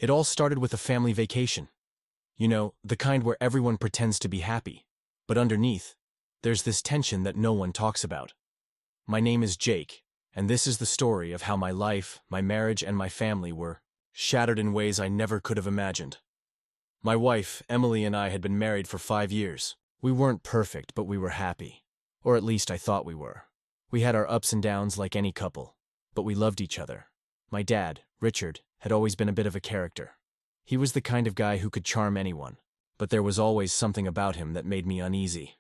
It all started with a family vacation. You know, the kind where everyone pretends to be happy, but underneath, there's this tension that no one talks about. My name is Jake, and this is the story of how my life, my marriage, and my family were shattered in ways I never could have imagined. My wife, Emily, and I had been married for 5 years. We weren't perfect, but we were happy. Or at least I thought we were. We had our ups and downs like any couple, but we loved each other. My dad, Richard, had always been a bit of a character. He was the kind of guy who could charm anyone, but there was always something about him that made me uneasy.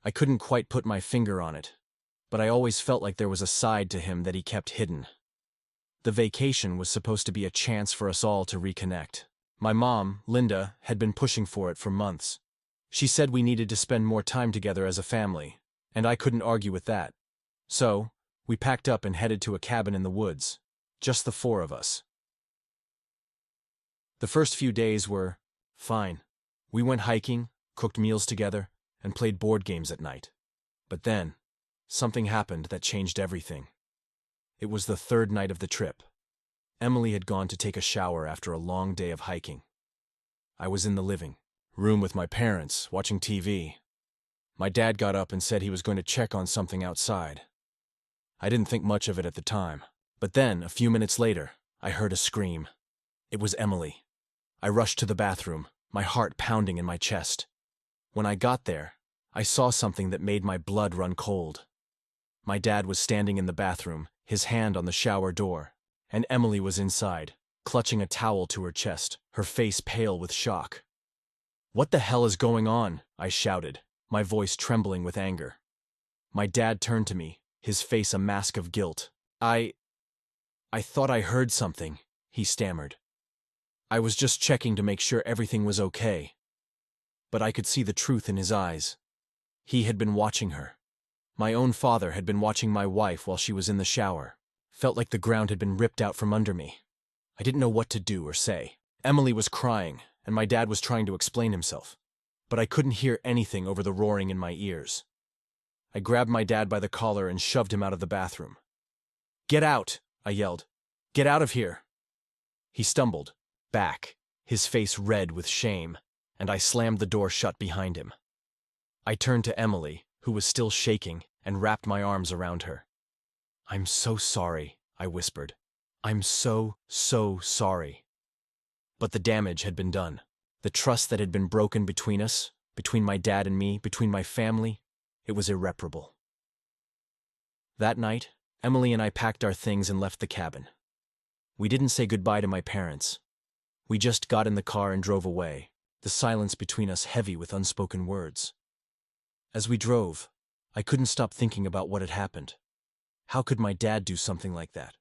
I couldn't quite put my finger on it, but I always felt like there was a side to him that he kept hidden. The vacation was supposed to be a chance for us all to reconnect. My mom, Linda, had been pushing for it for months. She said we needed to spend more time together as a family, and I couldn't argue with that. So, we packed up and headed to a cabin in the woods, just the 4 of us. The first few days were fine. We went hiking, cooked meals together, and played board games at night. But then, something happened that changed everything. It was the 3rd night of the trip. Emily had gone to take a shower after a long day of hiking. I was in the living room with my parents, watching TV. My dad got up and said he was going to check on something outside. I didn't think much of it at the time, but then, a few minutes later, I heard a scream. It was Emily. I rushed to the bathroom, my heart pounding in my chest. When I got there, I saw something that made my blood run cold. My dad was standing in the bathroom, his hand on the shower door, and Emily was inside, clutching a towel to her chest, her face pale with shock. "What the hell is going on?" I shouted, my voice trembling with anger. My dad turned to me, his face a mask of guilt. I thought I heard something," he stammered. "I was just checking to make sure everything was okay." But I could see the truth in his eyes. He had been watching her. My own father had been watching my wife while she was in the shower. Felt like the ground had been ripped out from under me. I didn't know what to do or say. Emily was crying, and my dad was trying to explain himself. But I couldn't hear anything over the roaring in my ears. I grabbed my dad by the collar and shoved him out of the bathroom. "Get out!" I yelled. "Get out of here!" He stumbled back, his face red with shame, and I slammed the door shut behind him. I turned to Emily, who was still shaking, and wrapped my arms around her. "I'm so sorry," I whispered. "I'm so sorry." But the damage had been done. The trust that had been broken between us, between my dad and me, between my family, it was irreparable. That night, Emily and I packed our things and left the cabin. We didn't say goodbye to my parents. We just got in the car and drove away, the silence between us heavy with unspoken words. As we drove, I couldn't stop thinking about what had happened. How could my dad do something like that?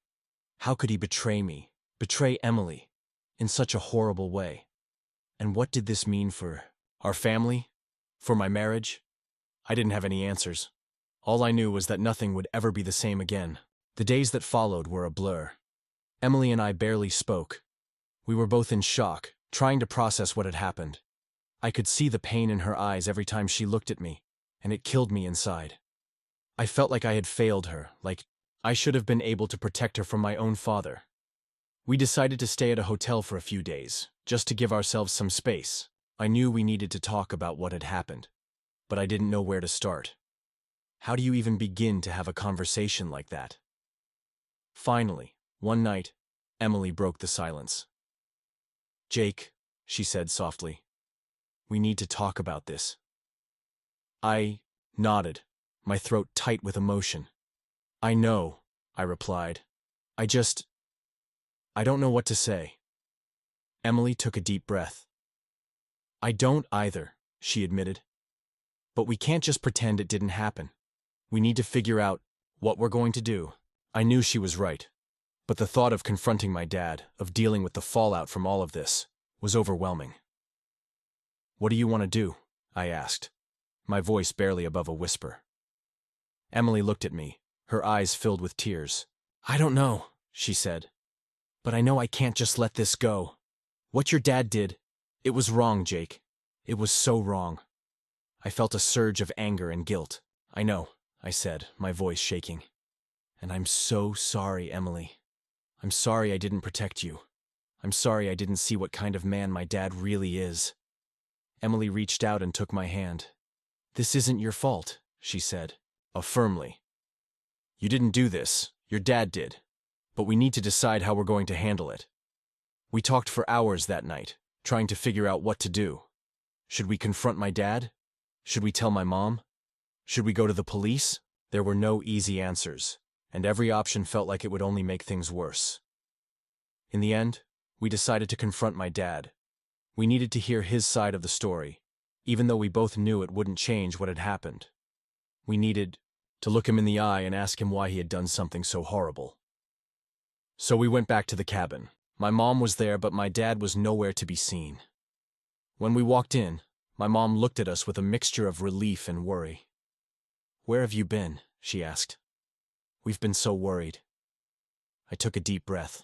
How could he betray me, betray Emily, in such a horrible way? And what did this mean for our family? For my marriage? I didn't have any answers. All I knew was that nothing would ever be the same again. The days that followed were a blur. Emily and I barely spoke. We were both in shock, trying to process what had happened. I could see the pain in her eyes every time she looked at me, and it killed me inside. I felt like I had failed her, like I should have been able to protect her from my own father. We decided to stay at a hotel for a few days, just to give ourselves some space. I knew we needed to talk about what had happened, but I didn't know where to start. How do you even begin to have a conversation like that? Finally, one night, Emily broke the silence. "Jake," she said softly, "we need to talk about this." I nodded, my throat tight with emotion. "I know," I replied. I don't know what to say." Emily took a deep breath. "I don't either," she admitted. "But we can't just pretend it didn't happen. We need to figure out what we're going to do." I knew she was right, but the thought of confronting my dad, of dealing with the fallout from all of this, was overwhelming. "What do you want to do?" I asked, my voice barely above a whisper. Emily looked at me, her eyes filled with tears. "I don't know," she said. "But I know I can't just let this go. What your dad did, it was wrong, Jake. It was so wrong." I felt a surge of anger and guilt. "I know," I said, my voice shaking. "And I'm so sorry, Emily. I'm sorry I didn't protect you. I'm sorry I didn't see what kind of man my dad really is. Emily reached out and took my hand. This isn't your fault, she said, firmly. You didn't do this, your dad did. But we need to decide how we're going to handle it. We talked for hours that night, trying to figure out what to do. Should we confront my dad? Should we tell my mom? Should we go to the police? There were no easy answers, and every option felt like it would only make things worse. In the end, we decided to confront my dad. We needed to hear his side of the story, even though we both knew it wouldn't change what had happened. We needed to look him in the eye and ask him why he had done something so horrible. So we went back to the cabin. My mom was there, but my dad was nowhere to be seen. When we walked in, my mom looked at us with a mixture of relief and worry. "Where have you been?" she asked. "We've been so worried." I took a deep breath.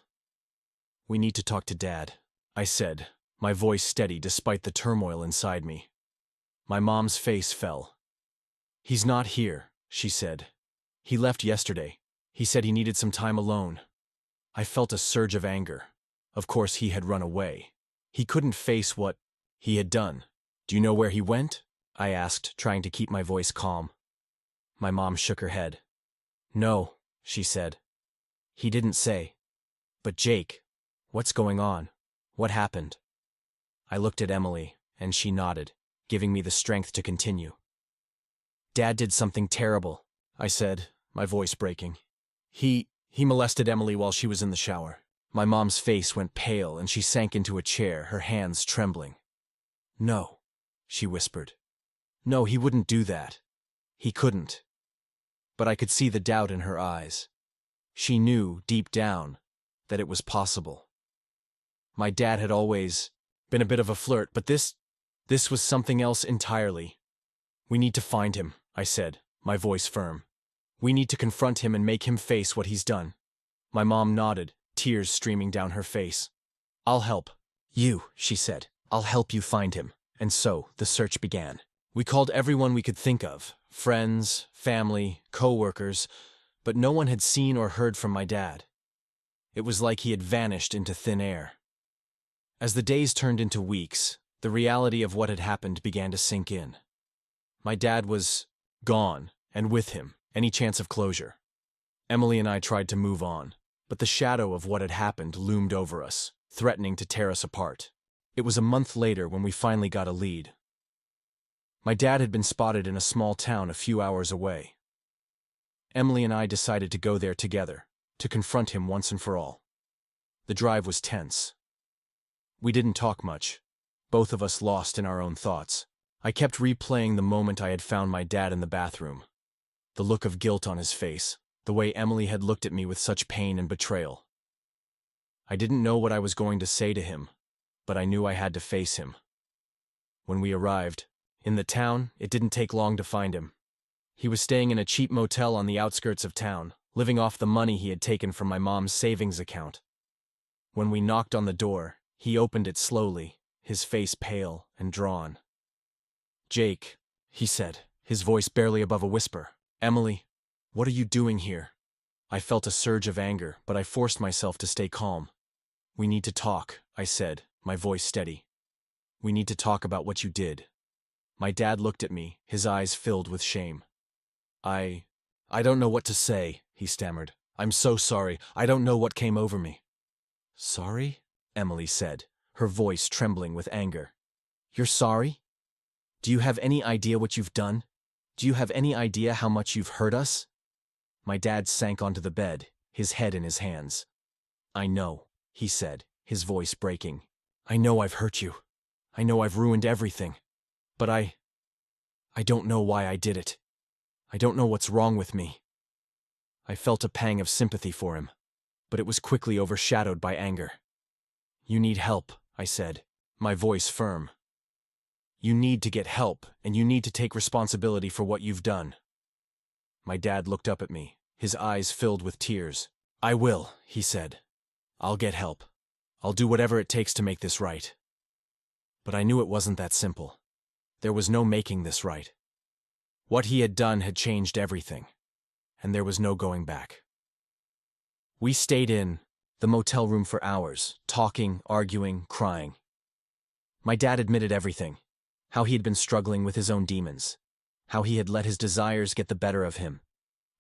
"We need to talk to Dad," I said, my voice steady despite the turmoil inside me. My mom's face fell. "He's not here," she said. "He left yesterday. He said he needed some time alone." I felt a surge of anger. Of course, he had run away. He couldn't face what he had done. "Do you know where he went?" I asked, trying to keep my voice calm. My mom shook her head. "No," she said. "He didn't say." "But Jake, what's going on? What happened?" I looked at Emily, and she nodded, giving me the strength to continue. "Dad did something terrible," I said, my voice breaking. He molested Emily while she was in the shower." My mom's face went pale, and she sank into a chair, her hands trembling. "No," she whispered. "No, he wouldn't do that. He couldn't." But I could see the doubt in her eyes. She knew, deep down, that it was possible. My dad had always been a bit of a flirt, but this was something else entirely. "We need to find him," I said, my voice firm. "We need to confront him and make him face what he's done." My mom nodded, tears streaming down her face. "I'll help." "You," she said. "I'll help you find him." And so, the search began. We called everyone we could think of, friends, family, co-workers, but no one had seen or heard from my dad. It was like he had vanished into thin air. As the days turned into weeks, the reality of what had happened began to sink in. My dad was gone, and with him, any chance of closure. Emily and I tried to move on, but the shadow of what had happened loomed over us, threatening to tear us apart. It was a month later when we finally got a lead. My dad had been spotted in a small town a few hours away. Emily and I decided to go there together, to confront him once and for all. The drive was tense. We didn't talk much, both of us lost in our own thoughts. I kept replaying the moment I had found my dad in the bathroom. The look of guilt on his face, the way Emily had looked at me with such pain and betrayal. I didn't know what I was going to say to him, but I knew I had to face him. When we arrived, in the town, it didn't take long to find him. He was staying in a cheap motel on the outskirts of town, living off the money he had taken from my mom's savings account. When we knocked on the door, he opened it slowly, his face pale and drawn. "Jake," he said, his voice barely above a whisper. "Emily, what are you doing here?" I felt a surge of anger, but I forced myself to stay calm. "We need to talk," I said, my voice steady. "We need to talk about what you did." My dad looked at me, his eyes filled with shame. I don't know what to say," he stammered. "I'm so sorry. I don't know what came over me." "Sorry?" Emily said, her voice trembling with anger. "You're sorry? Do you have any idea what you've done? Do you have any idea how much you've hurt us?" My dad sank onto the bed, his head in his hands. "I know," he said, his voice breaking. "I know I've hurt you. I know I've ruined everything. But I don't know why I did it. I don't know what's wrong with me." I felt a pang of sympathy for him, but it was quickly overshadowed by anger. "You need help," I said, my voice firm. "You need to get help, and you need to take responsibility for what you've done." My dad looked up at me, his eyes filled with tears. "I will," he said. "I'll get help. I'll do whatever it takes to make this right." But I knew it wasn't that simple. There was no making this right. What he had done had changed everything, and there was no going back. We stayed in the motel room for hours, talking, arguing, crying. My dad admitted everything. How he had been struggling with his own demons. How he had let his desires get the better of him.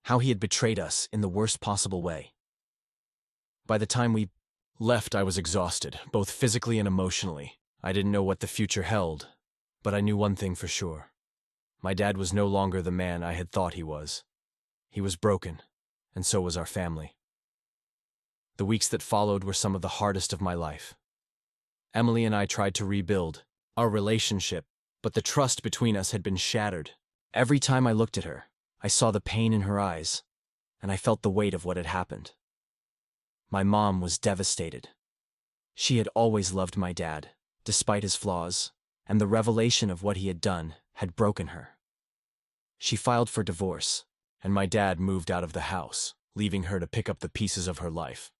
How he had betrayed us in the worst possible way. By the time we left, I was exhausted, both physically and emotionally. I didn't know what the future held, but I knew one thing for sure. My dad was no longer the man I had thought he was. He was broken, and so was our family. The weeks that followed were some of the hardest of my life. Emily and I tried to rebuild our relationship, but the trust between us had been shattered. Every time I looked at her, I saw the pain in her eyes, and I felt the weight of what had happened. My mom was devastated. She had always loved my dad, despite his flaws, and the revelation of what he had done had broken her. She filed for divorce, and my dad moved out of the house, leaving her to pick up the pieces of her life.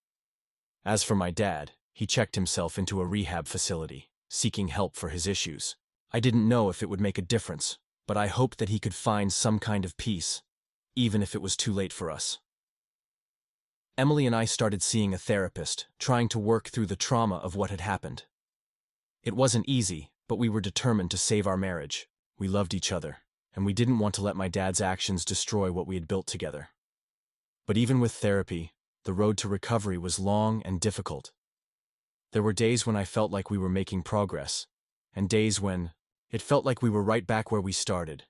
As for my dad, he checked himself into a rehab facility, seeking help for his issues. I didn't know if it would make a difference, but I hoped that he could find some kind of peace, even if it was too late for us. Emily and I started seeing a therapist, trying to work through the trauma of what had happened. It wasn't easy, but we were determined to save our marriage. We loved each other, and we didn't want to let my dad's actions destroy what we had built together. But even with therapy, the road to recovery was long and difficult. There were days when I felt like we were making progress, and days when it felt like we were right back where we started.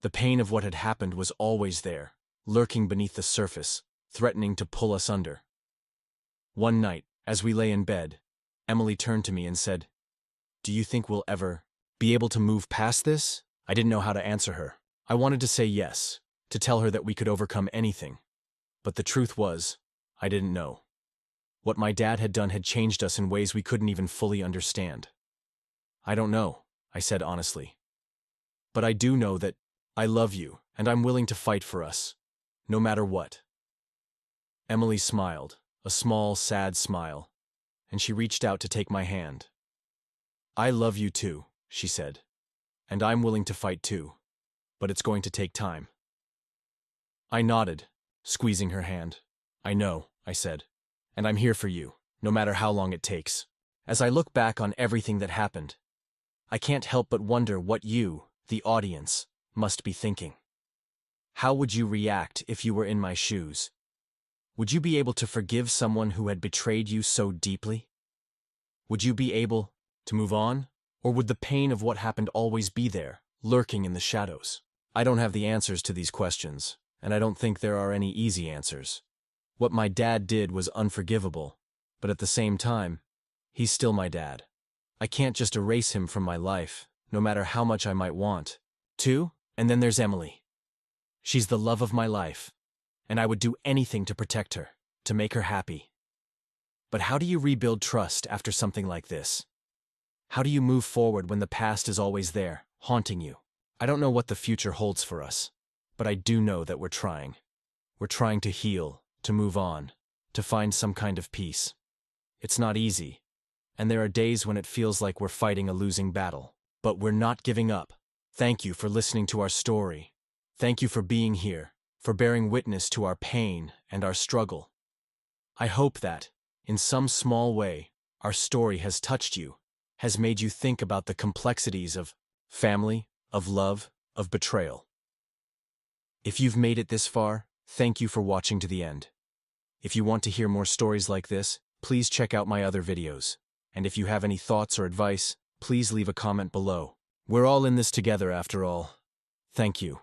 The pain of what had happened was always there, lurking beneath the surface, threatening to pull us under. One night, as we lay in bed, Emily turned to me and said, "Do you think we'll ever be able to move past this?" I didn't know how to answer her. I wanted to say yes, to tell her that we could overcome anything. But the truth was, I didn't know. What my dad had done had changed us in ways we couldn't even fully understand. "I don't know," I said honestly. "But I do know that I love you, and I'm willing to fight for us, no matter what." Emily smiled, a small, sad smile, and she reached out to take my hand. "I love you too," she said, "and I'm willing to fight too, but it's going to take time." I nodded, squeezing her hand. "I know," I said, "and I'm here for you, no matter how long it takes." As I look back on everything that happened, I can't help but wonder what you, the audience, must be thinking. How would you react if you were in my shoes? Would you be able to forgive someone who had betrayed you so deeply? Would you be able to move on? Or would the pain of what happened always be there, lurking in the shadows? I don't have the answers to these questions, and I don't think there are any easy answers. What my dad did was unforgivable, but at the same time, he's still my dad. I can't just erase him from my life, no matter how much I might want to. And then there's Emily. She's the love of my life, and I would do anything to protect her, to make her happy. But how do you rebuild trust after something like this? How do you move forward when the past is always there, haunting you? I don't know what the future holds for us, but I do know that we're trying. We're trying to heal, to move on, to find some kind of peace. It's not easy, and there are days when it feels like we're fighting a losing battle, but we're not giving up. Thank you for listening to our story. Thank you for being here, for bearing witness to our pain and our struggle. I hope that, in some small way, our story has touched you, has made you think about the complexities of family, of love, of betrayal. If you've made it this far, thank you for watching to the end. If you want to hear more stories like this, please check out my other videos. And if you have any thoughts or advice, please leave a comment below. We're all in this together after all. Thank you.